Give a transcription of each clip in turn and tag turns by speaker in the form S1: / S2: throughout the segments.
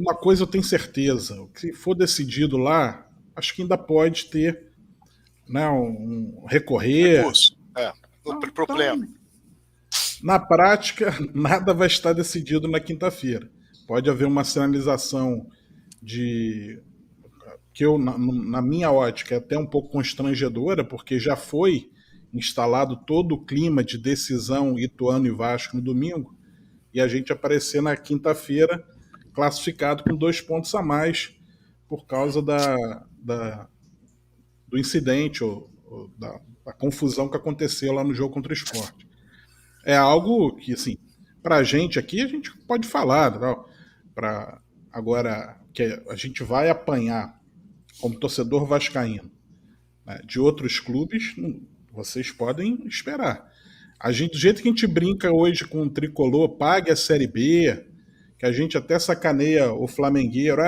S1: uma coisa eu tenho certeza: o que for decidido lá, acho que ainda pode ter, né, recorrer.
S2: Recurso. O problema.
S1: Então, na prática, nada vai estar decidido na quinta-feira. Pode haver uma sinalização de que eu, na minha ótica, é até um pouco constrangedora, porque já foi instalado todo o clima de decisão Ituano e Vasco no domingo, e a gente aparecer na quinta-feira classificado com 2 pontos a mais por causa do incidente ou da confusão que aconteceu lá no jogo contra o Sport. É algo que, assim, para a gente aqui, a gente pode falar, tal, pra, agora que a gente vai apanhar como torcedor vascaíno, né, de outros clubes, vocês podem esperar. A gente, do jeito que a gente brinca hoje com o tricolor, pague a Série B, que a gente até sacaneia o flamengueiro,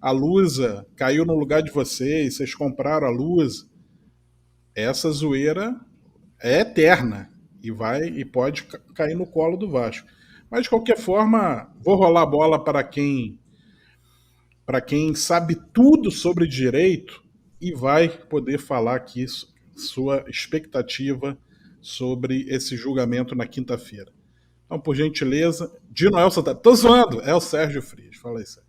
S1: a Lusa caiu no lugar de vocês compraram a Lusa. Essa zoeira é eterna e pode cair no colo do Vasco. Mas de qualquer forma, vou rolar a bola para quem sabe tudo sobre direito e vai poder falar aqui sua expectativa sobre esse julgamento na quinta-feira. Então, por gentileza, de Noel Santana. Tô zoando, é o Sérgio Frias. Fala aí, Sérgio.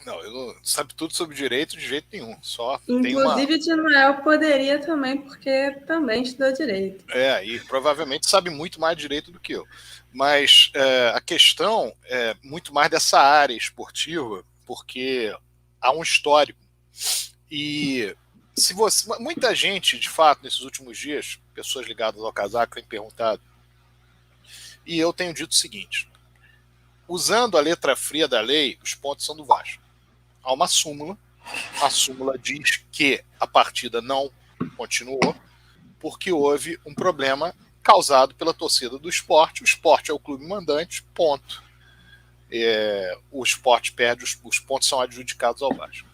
S2: Não, eu não sabe tudo sobre direito de jeito nenhum. Só
S3: inclusive, de Noel poderia também, porque também estudou direito.
S2: E provavelmente sabe muito mais direito do que eu. Mas a questão é muito mais dessa área esportiva, porque há um histórico. E se você, muita gente, de fato, nesses últimos dias, pessoas ligadas ao casaco têm perguntado, e eu tenho dito o seguinte: usando a letra fria da lei, os pontos são do Vasco. Há uma súmula, a súmula diz que a partida não continuou porque houve um problema causado pela torcida do Sport. O Sport é o clube mandante, ponto. O Sport perde, os pontos são adjudicados ao Vasco.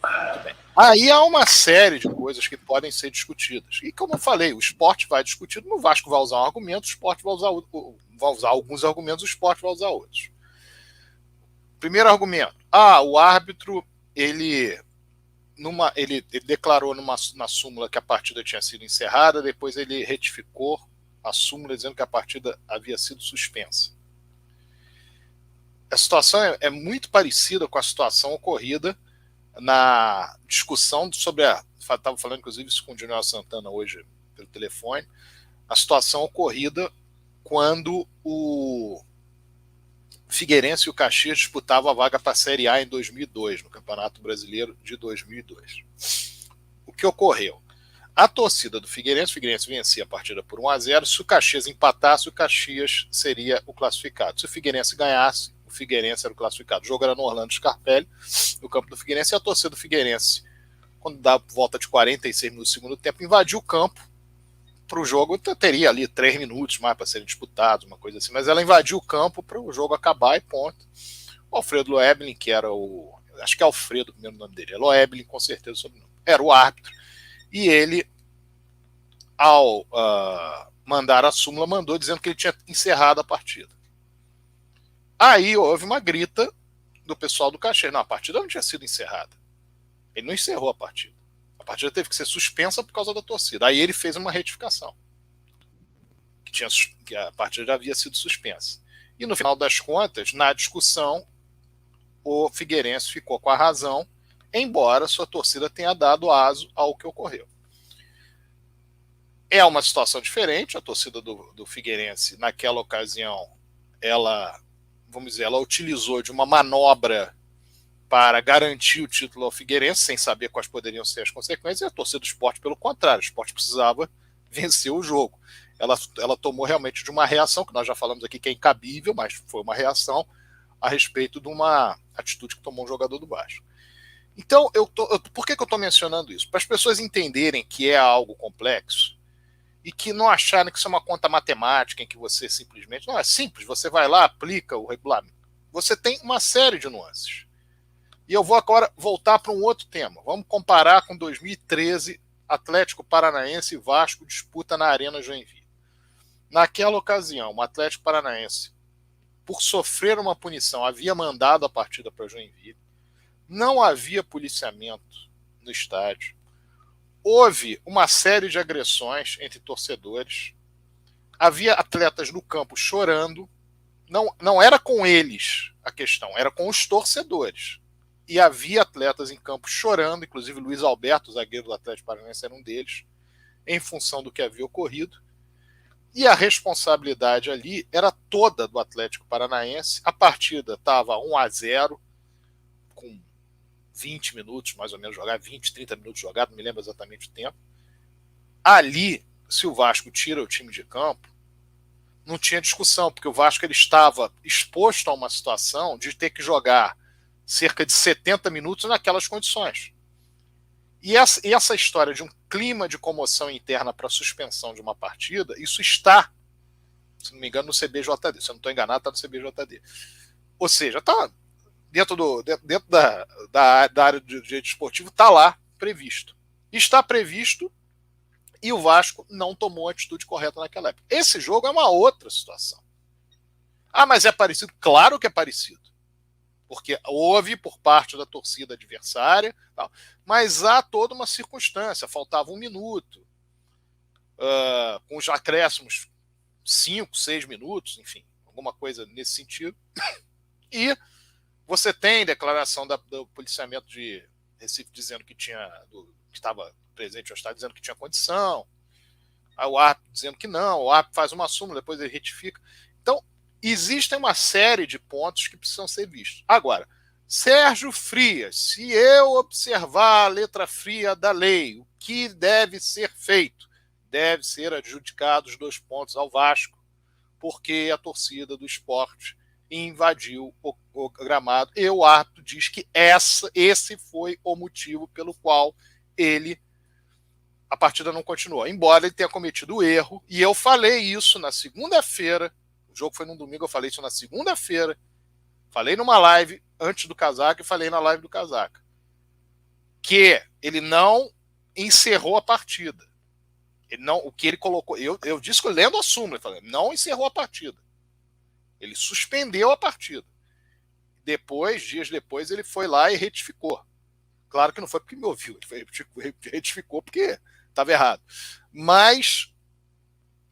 S2: Muito bem. Aí há uma série de coisas que podem ser discutidas. E como eu falei, o Sport vai discutir, o Vasco vai usar um argumento, o Sport vai usar alguns argumentos, o Sport vai usar outros. Primeiro argumento. O árbitro, ele declarou na súmula que a partida tinha sido encerrada, depois ele retificou a súmula dizendo que a partida havia sido suspensa. A situação é muito parecida com a situação ocorrida na discussão sobre estava falando inclusive isso com o Junior Santana hoje pelo telefone, a situação ocorrida quando o Figueirense e o Caxias disputavam a vaga para a Série A em 2002, no Campeonato Brasileiro de 2002. O que ocorreu? A torcida do Figueirense vencia a partida por 1-0, se o Caxias empatasse, o Caxias seria o classificado. Se o Figueirense ganhasse, o Figueirense era o classificado. O jogo era no Orlando Scarpelli, no campo do Figueirense, e a torcida do Figueirense, quando dá volta de 46 minutos do segundo tempo, invadiu o campo para o jogo, teria ali 3 minutos mais para serem disputados, uma coisa assim, mas ela invadiu o campo para o jogo acabar e ponto. O Alfredo Loeblin, que era acho que é Alfredo o primeiro nome dele, é Loeblin com certeza o sobrenome, era o árbitro, e ele, ao mandar a súmula, mandou dizendo que ele tinha encerrado a partida. Aí houve uma grita do pessoal do Caxias, não, a partida não tinha sido encerrada, ele não encerrou a partida. A partida teve que ser suspensa por causa da torcida. Aí ele fez uma retificação. Que a partida já havia sido suspensa. E no final das contas, na discussão, o Figueirense ficou com a razão, embora sua torcida tenha dado aso ao que ocorreu. É uma situação diferente. A torcida do Figueirense, naquela ocasião, ela utilizou de uma manobra para garantir o título ao Figueirense, sem saber quais poderiam ser as consequências, e a torcida do Sport, pelo contrário, o Sport precisava vencer o jogo. Ela tomou realmente de uma reação, que nós já falamos aqui que é incabível, mas foi uma reação a respeito de uma atitude que tomou um jogador do Vasco. Então, por que eu estou mencionando isso? Para as pessoas entenderem que é algo complexo e que não acharem que isso é uma conta matemática em que você simplesmente... Não, é simples, você vai lá, aplica o regulamento. Você tem uma série de nuances. E eu vou agora voltar para um outro tema. Vamos comparar com 2013, Atlético Paranaense e Vasco disputa na Arena Joinville. Naquela ocasião, o Atlético Paranaense por sofrer uma punição, havia mandado a partida para Joinville. Não havia policiamento no estádio. Houve uma série de agressões entre torcedores. Havia atletas no campo chorando. Não era com eles a questão, era com os torcedores. E havia atletas em campo chorando, inclusive Luiz Alberto, zagueiro do Atlético Paranaense, era um deles, em função do que havia ocorrido. E a responsabilidade ali era toda do Atlético Paranaense. A partida estava 1-0, com 20 minutos, mais ou menos, jogado, 20, 30 minutos jogado, não me lembro exatamente o tempo. Ali, se o Vasco tira o time de campo, não tinha discussão, porque o Vasco ele estava exposto a uma situação de ter que jogar cerca de 70 minutos naquelas condições. E essa história de um clima de comoção interna para suspensão de uma partida, isso está, se não me engano, no CBJD. Se eu não estou enganado, está no CBJD. Ou seja, está dentro da área de direito esportivo, está lá previsto. Está previsto e o Vasco não tomou a atitude correta naquela época. Esse jogo é uma outra situação. Ah, mas é parecido? Claro que é parecido. Porque houve por parte da torcida adversária, mas há toda uma circunstância. Faltava 1 minuto, com os acréscimos 5, 6 minutos, enfim, alguma coisa nesse sentido. E você tem declaração do policiamento de Recife dizendo que estava presente no estádio, dizendo que tinha condição. Aí o árbitro dizendo que não, o árbitro faz uma súmula, depois ele retifica. Então, existem uma série de pontos que precisam ser vistos. Agora, Sérgio Frias, se eu observar a letra fria da lei, o que deve ser feito? Deve ser adjudicados 2 pontos ao Vasco, porque a torcida do Sport invadiu o gramado. E o árbitro diz que esse foi o motivo pelo qual a partida não continuou. Embora ele tenha cometido o erro, e eu falei isso na segunda-feira. O jogo foi no domingo, eu falei isso na segunda-feira. Falei numa live antes do Casaca e falei na live do Casaca. Que ele não encerrou a partida. O que ele colocou... Eu disse que lendo a súmula, eu falei, não encerrou a partida. Ele suspendeu a partida. Dias depois, ele foi lá e retificou. Claro que não foi porque me ouviu, ele retificou porque estava errado. Mas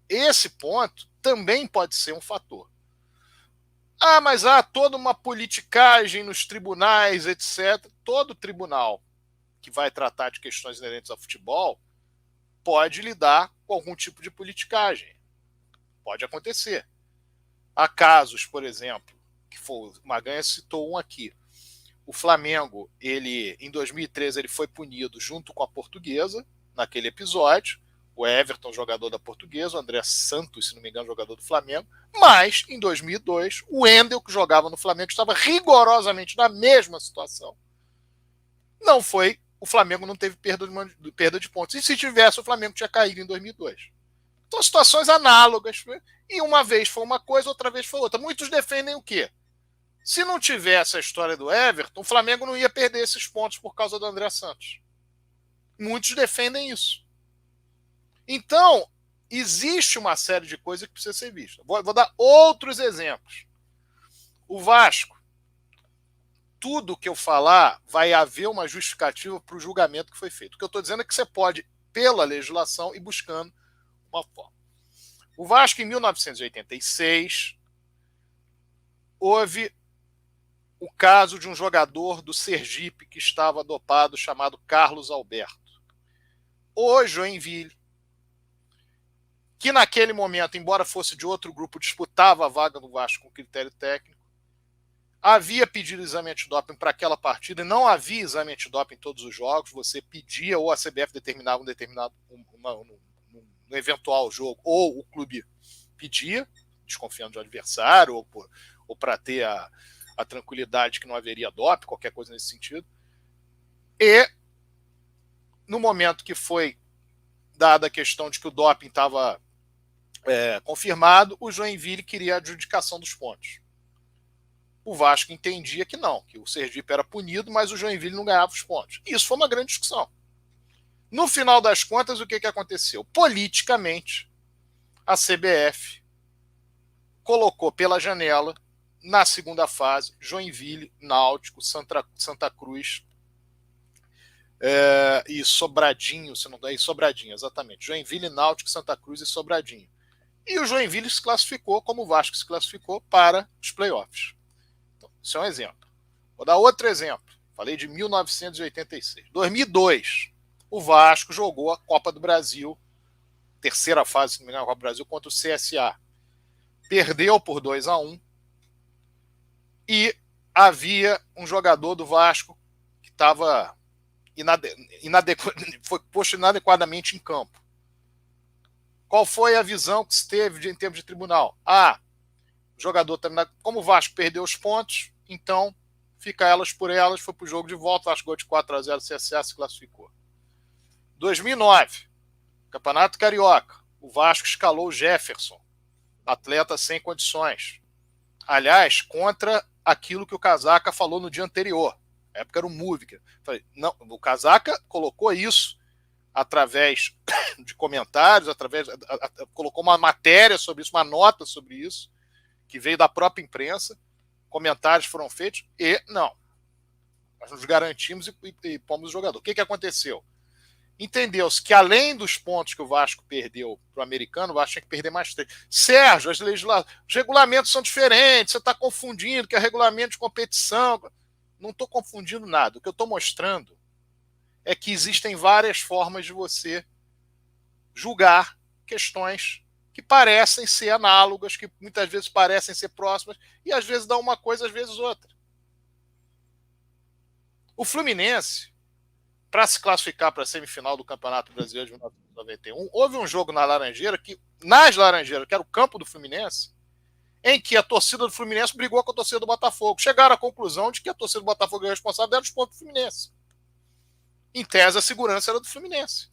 S2: esse ponto também pode ser um fator. Ah, mas há toda uma politicagem nos tribunais, etc. Todo tribunal que vai tratar de questões inerentes ao futebol pode lidar com algum tipo de politicagem. Pode acontecer. Há casos, por exemplo, o Maganha citou um aqui. O Flamengo, em 2013, ele foi punido junto com a Portuguesa, naquele episódio. O Everton, jogador da Portuguesa, o André Santos, se não me engano, jogador do Flamengo. Mas, em 2002, o Wendel, que jogava no Flamengo, estava rigorosamente na mesma situação. O Flamengo não teve perda de pontos. E se tivesse, o Flamengo tinha caído em 2002. Então, situações análogas. E uma vez foi uma coisa, outra vez foi outra. Muitos defendem o quê? Se não tivesse a história do Everton, o Flamengo não ia perder esses pontos por causa do André Santos. Muitos defendem isso. Então, existe uma série de coisas que precisa ser vista. Vou dar outros exemplos. O Vasco, tudo que eu falar, vai haver uma justificativa para o julgamento que foi feito. O que eu estou dizendo é que você pode, pela legislação, ir buscando uma forma. O Vasco, em 1986, houve o caso de um jogador do Sergipe que estava dopado, chamado Carlos Alberto. O Joinville, que naquele momento, embora fosse de outro grupo, disputava a vaga do Vasco com critério técnico, havia pedido exame antidoping para aquela partida, e não havia exame antidoping em todos os jogos, você pedia, ou a CBF determinava um eventual jogo, ou o clube pedia, desconfiando do adversário, ou para ter a tranquilidade que não haveria doping, qualquer coisa nesse sentido. E, no momento que foi dada a questão de que o doping estava confirmado, o Joinville queria a adjudicação dos pontos. O Vasco entendia que não, que o Sergipe era punido, mas o Joinville não ganhava os pontos. Isso foi uma grande discussão. No final das contas, o que aconteceu? Politicamente, a CBF colocou pela janela na segunda fase, Joinville, Náutico, Santa Cruz e Sobradinho, se não dá, Sobradinho, exatamente. Joinville, Náutico, Santa Cruz e Sobradinho. E o Joinville se classificou, como o Vasco se classificou, para os playoffs. Então, isso é um exemplo. Vou dar outro exemplo. Falei de 1986. 2002, o Vasco jogou a Copa do Brasil, terceira fase, se não me engano, da Copa do Brasil, contra o CSA. Perdeu por 2-1 e havia um jogador do Vasco que estava foi posto inadequadamente em campo. Qual foi a visão que se teve em termos de tribunal? O jogador terminou. Como o Vasco perdeu os pontos, então fica elas por elas, foi para o jogo de volta, o Vasco ganhou de 4-0, o CSA se classificou. 2009, Campeonato Carioca, o Vasco escalou o Jefferson, atleta sem condições. Aliás, contra aquilo que o Casaca falou no dia anterior. Na época era o Múvica. Não, o Casaca colocou isso através de comentários, colocou uma matéria sobre isso, uma nota sobre isso, que veio da própria imprensa, comentários foram feitos, e não. Nós nos garantimos e pomos o jogador. O que aconteceu? Entendeu-se que além dos pontos que o Vasco perdeu para o americano, o Vasco tinha que perder mais 3. Sérgio, os regulamentos são diferentes, você está confundindo que é regulamento de competição. Não estou confundindo nada. O que eu estou mostrando é que existem várias formas de você julgar questões que parecem ser análogas, que muitas vezes parecem ser próximas, e às vezes dá uma coisa, às vezes outra. O Fluminense, para se classificar para a semifinal do Campeonato Brasileiro de 1991, houve um jogo nas Laranjeiras, que era o campo do Fluminense, em que a torcida do Fluminense brigou com a torcida do Botafogo. Chegaram à conclusão de que a torcida do Botafogo era responsável dos pontos do Fluminense. Em tese, a segurança era do Fluminense.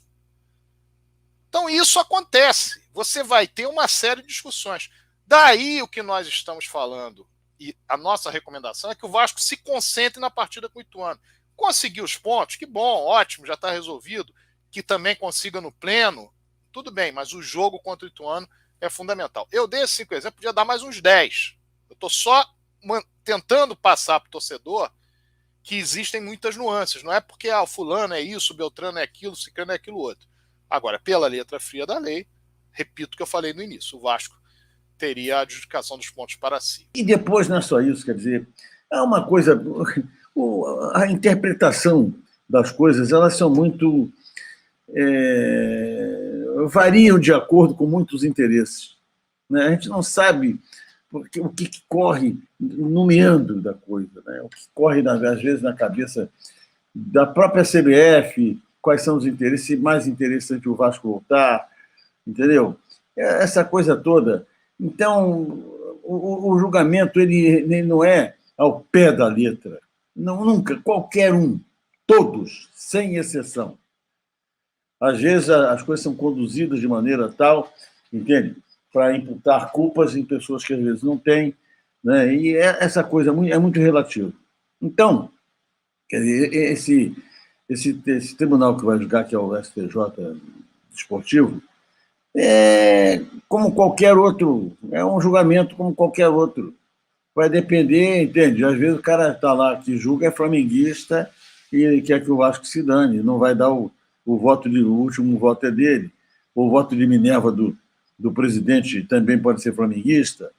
S2: Então, isso acontece. Você vai ter uma série de discussões. Daí o que nós estamos falando, e a nossa recomendação é que o Vasco se concentre na partida com o Ituano. Conseguir os pontos, que bom, ótimo, já está resolvido. Que também consiga no pleno, tudo bem, mas o jogo contra o Ituano é fundamental. Eu dei esses 5 exemplos, podia dar mais uns 10. Eu estou só tentando passar para o torcedor que existem muitas nuances. Não é porque o fulano é isso, o Beltrano é aquilo, o ciclano é aquilo outro. Agora, pela letra fria da lei, repito o que eu falei no início, o Vasco teria a adjudicação dos pontos para si.
S4: E depois não é só isso, quer dizer, é uma coisa... A interpretação das coisas, elas são muito... variam de acordo com muitos interesses. Né? A gente não sabe o que corre no meandro da coisa, né? O que corre, às vezes, na cabeça da própria CBF, quais são os interesses, mais interessantes o Vasco voltar, entendeu? Essa coisa toda. Então, o julgamento ele não é ao pé da letra. Não, nunca, qualquer um, todos, sem exceção. Às vezes as coisas são conduzidas de maneira tal, entende? Para imputar culpas em pessoas que às vezes não têm, né? E essa coisa é muito relativa. Então, quer dizer, esse tribunal que vai julgar, que é o STJ desportivo, como qualquer outro, é um julgamento como qualquer outro. Vai depender, entende? Às vezes o cara está lá que julga, é flamenguista e quer que o Vasco se dane, não vai dar o voto o último voto é dele. O voto de Minerva do presidente também pode ser flamenguista.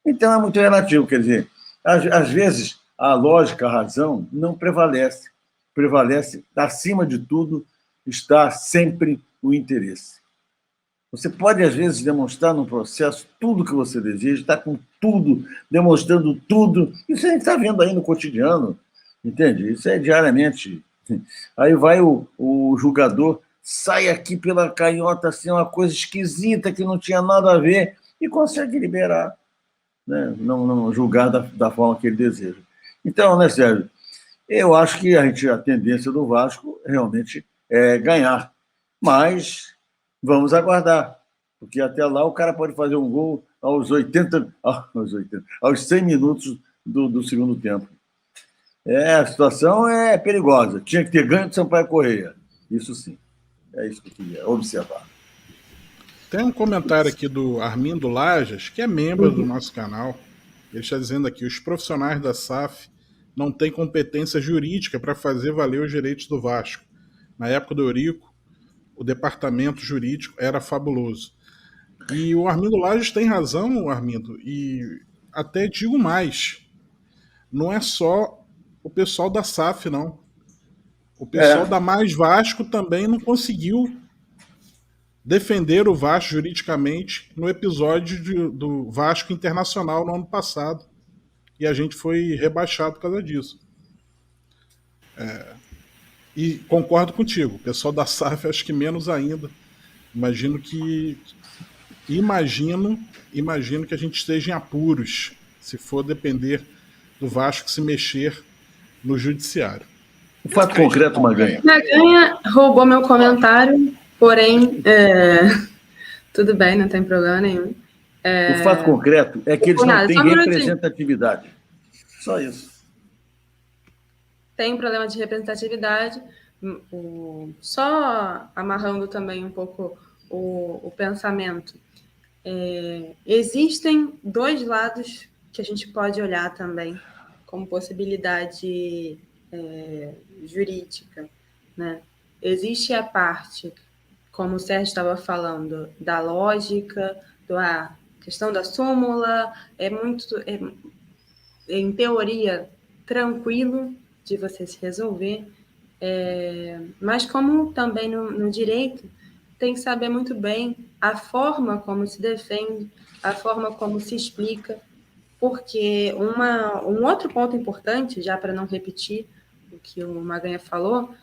S4: Então é muito relativo, quer dizer, às vezes a lógica, a razão não prevalece. Prevalece, acima de tudo, está sempre o interesse. Você pode, às vezes, demonstrar no processo tudo que você deseja, está com tudo, demonstrando tudo. Isso a gente está vendo aí no cotidiano, entende? Isso é diariamente. Aí vai o julgador, sai aqui pela canhota, assim, uma coisa esquisita que não tinha nada a ver, e consegue liberar, né? Não julgar da forma que ele deseja. Então, né, Sérgio, eu acho que a tendência do Vasco realmente é ganhar, mas vamos aguardar, porque até lá o cara pode fazer um gol aos 100 minutos do segundo tempo. A situação é perigosa. Tinha que ter ganho de Sampaio Corrêa. Isso sim. É isso que eu queria observar.
S1: Tem um comentário aqui do Armindo Lajas, que é membro do nosso canal. Ele está dizendo aqui: os profissionais da SAF não têm competência jurídica para fazer valer os direitos do Vasco. Na época do Eurico, o departamento jurídico era fabuloso. E o Armindo Lages tem razão, Armindo, e até digo mais: não é só o pessoal da SAF, não. O pessoal da Mais Vasco também não conseguiu defender o Vasco juridicamente no episódio do Vasco Internacional no ano passado. E a gente foi rebaixado por causa disso. E concordo contigo, o pessoal da SAF acho que menos ainda. Imagino que a gente esteja em apuros se for depender do Vasco se mexer no judiciário.
S4: O fato concreto, Maganha.
S3: Maganha roubou meu comentário, porém, tudo bem, não tem problema nenhum.
S4: O fato concreto é que eles não têm representatividade. Só isso.
S3: Tem um problema de representatividade. Só amarrando também um pouco o pensamento. Existem dois lados que a gente pode olhar também como possibilidade jurídica, né? Existe a parte, como o Sérgio estava falando, da lógica, da questão da súmula, em teoria, tranquilo de você se resolver, mas como também no direito, tem que saber muito bem a forma como se defende, a forma como se explica, porque um outro ponto importante, já para não repetir o que o Maganha falou,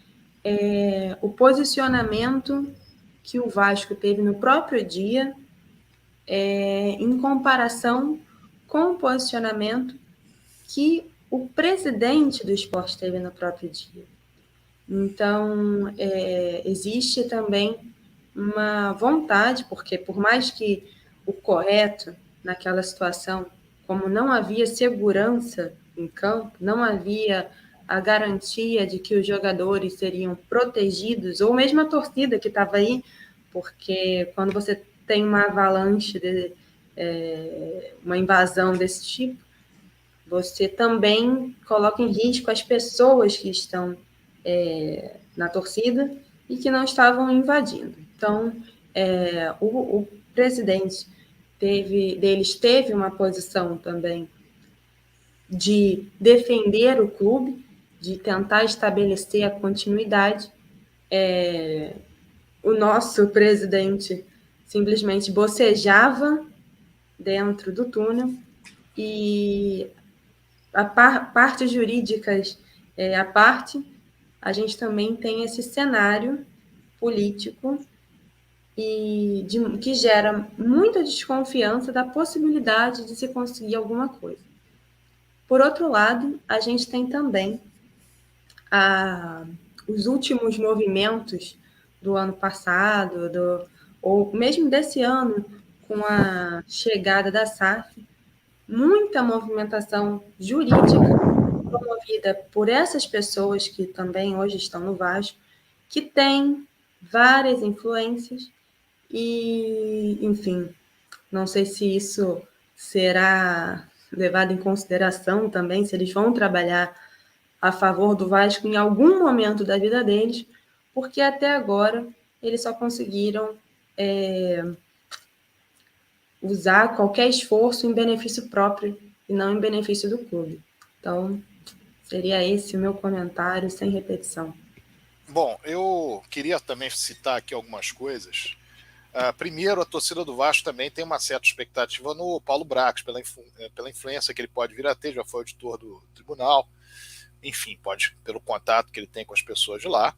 S3: é o posicionamento que o Vasco teve no próprio dia, em comparação com o posicionamento que o presidente do esporte teve no próprio dia. Então, existe também uma vontade, porque por mais que o correto naquela situação, como não havia segurança em campo, não havia a garantia de que os jogadores seriam protegidos, ou mesmo a torcida que estava aí, porque quando você tem uma avalanche, uma invasão desse tipo, você também coloca em risco as pessoas que estão na torcida e que não estavam invadindo. Então, o presidente deles teve uma posição também de defender o clube, de tentar estabelecer a continuidade. O nosso presidente simplesmente bocejava dentro do túnel e a partes jurídicas à parte, a gente também tem esse cenário político e que gera muita desconfiança da possibilidade de se conseguir alguma coisa. Por outro lado, a gente tem também os últimos movimentos do ano passado, ou mesmo desse ano, com a chegada da SAF, muita movimentação jurídica promovida por essas pessoas que também hoje estão no Vasco, que têm várias influências e, enfim, não sei se isso será levado em consideração também, se eles vão trabalhar a favor do Vasco em algum momento da vida deles, porque até agora eles só conseguiram usar qualquer esforço em benefício próprio e não em benefício do clube. Então, seria esse o meu comentário, sem repetição.
S2: Bom, eu queria também citar aqui algumas coisas. Primeiro, a torcida do Vasco também tem uma certa expectativa no Paulo Brax, pela influência que ele pode vir a ter, já foi auditor do tribunal, enfim, pelo contato que ele tem com as pessoas de lá,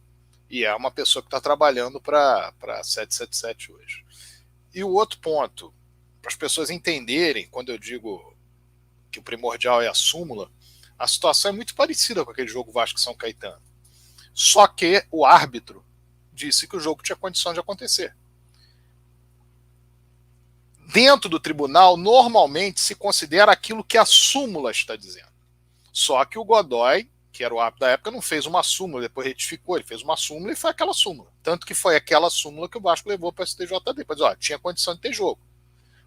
S2: e é uma pessoa que está trabalhando para 777 hoje. E o outro ponto, para as pessoas entenderem, quando eu digo que o primordial é a súmula, a situação é muito parecida com aquele jogo Vasco-São Caetano. Só que o árbitro disse que o jogo tinha condição de acontecer. Dentro do tribunal, normalmente se considera aquilo que a súmula está dizendo. Só que o Godoy, que era o árbitro da época, não fez uma súmula, depois retificou, ele fez uma súmula e foi aquela súmula. Tanto que foi aquela súmula que o Vasco levou para o STJD, para dizer, tinha condição de ter jogo.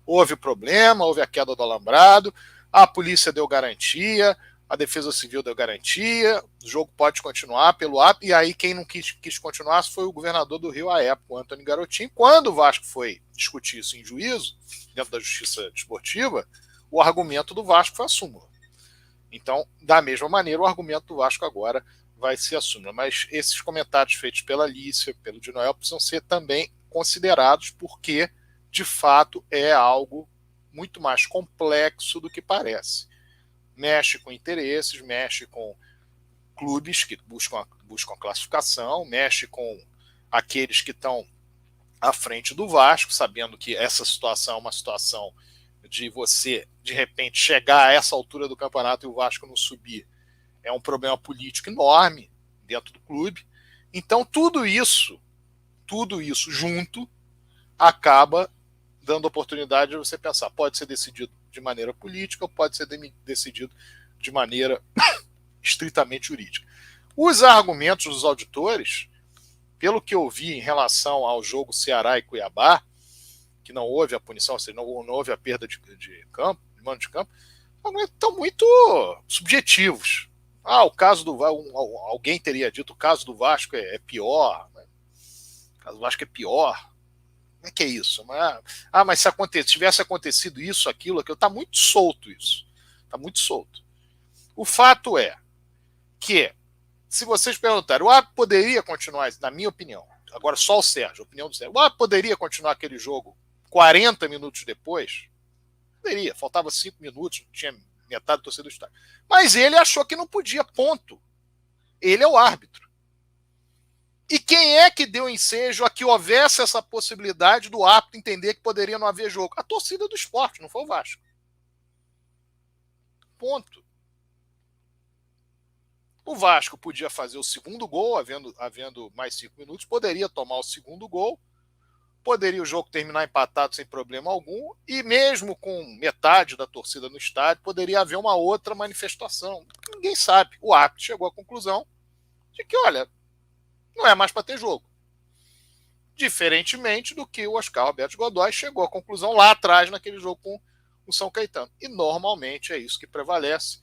S2: Houve problema, houve a queda do alambrado, A polícia deu garantia, a Defesa Civil deu garantia, o jogo pode continuar pelo árbitro, e aí quem não quis continuar foi o governador do Rio à época, o Antony Garotinho. Quando o Vasco foi discutir isso em juízo, dentro da Justiça Desportiva, o argumento do Vasco foi a súmula. Então, da mesma maneira, o argumento do Vasco agora vai ser a súmula. Mas esses comentários feitos pela Alicia, pelo de Noel, precisam ser também considerados, porque, de fato, é algo muito mais complexo do que parece. Mexe com interesses, mexe com clubes que buscam a classificação, mexe com aqueles que estão à frente do Vasco, sabendo que essa situação é uma situação de você, de repente, chegar a essa altura do campeonato e o Vasco não subir, é um problema político enorme dentro do clube. Então, tudo isso junto acaba dando oportunidade de você pensar, pode ser decidido de maneira política ou pode ser decidido de maneira estritamente jurídica. Os argumentos dos auditores, pelo que eu vi em relação ao jogo Ceará e Cuiabá, que não houve a punição, ou seja, não houve a perda de campo, de mando de campo, estão muito subjetivos. O caso do alguém teria dito o caso do Vasco é pior, né? O caso do Vasco é pior. Como é que é isso? Mas se tivesse acontecido isso, aquilo, está muito solto isso. Está muito solto. O fato é que, se vocês perguntarem, o árbitro poderia continuar, na minha opinião, agora só o Sérgio, a opinião do Sérgio, o árbitro poderia continuar aquele jogo 40 minutos depois? Poderia, faltava 5 minutos, não tinha metade do torcedor do estádio. Mas ele achou que não podia, ponto. Ele é o árbitro. E quem é que deu ensejo a que houvesse essa possibilidade do árbitro entender que poderia não haver jogo? A torcida do Sport, não foi o Vasco. Ponto. O Vasco podia fazer o segundo gol, havendo mais 5 minutos, poderia tomar o segundo gol, poderia o jogo terminar empatado sem problema algum, e mesmo com metade da torcida no estádio, poderia haver uma outra manifestação. Ninguém sabe. O árbitro chegou à conclusão de que, olha, não é mais para ter jogo. Diferentemente do que o Oscar Roberto Godoy chegou à conclusão lá atrás naquele jogo com o São Caetano. E normalmente é isso que prevalece.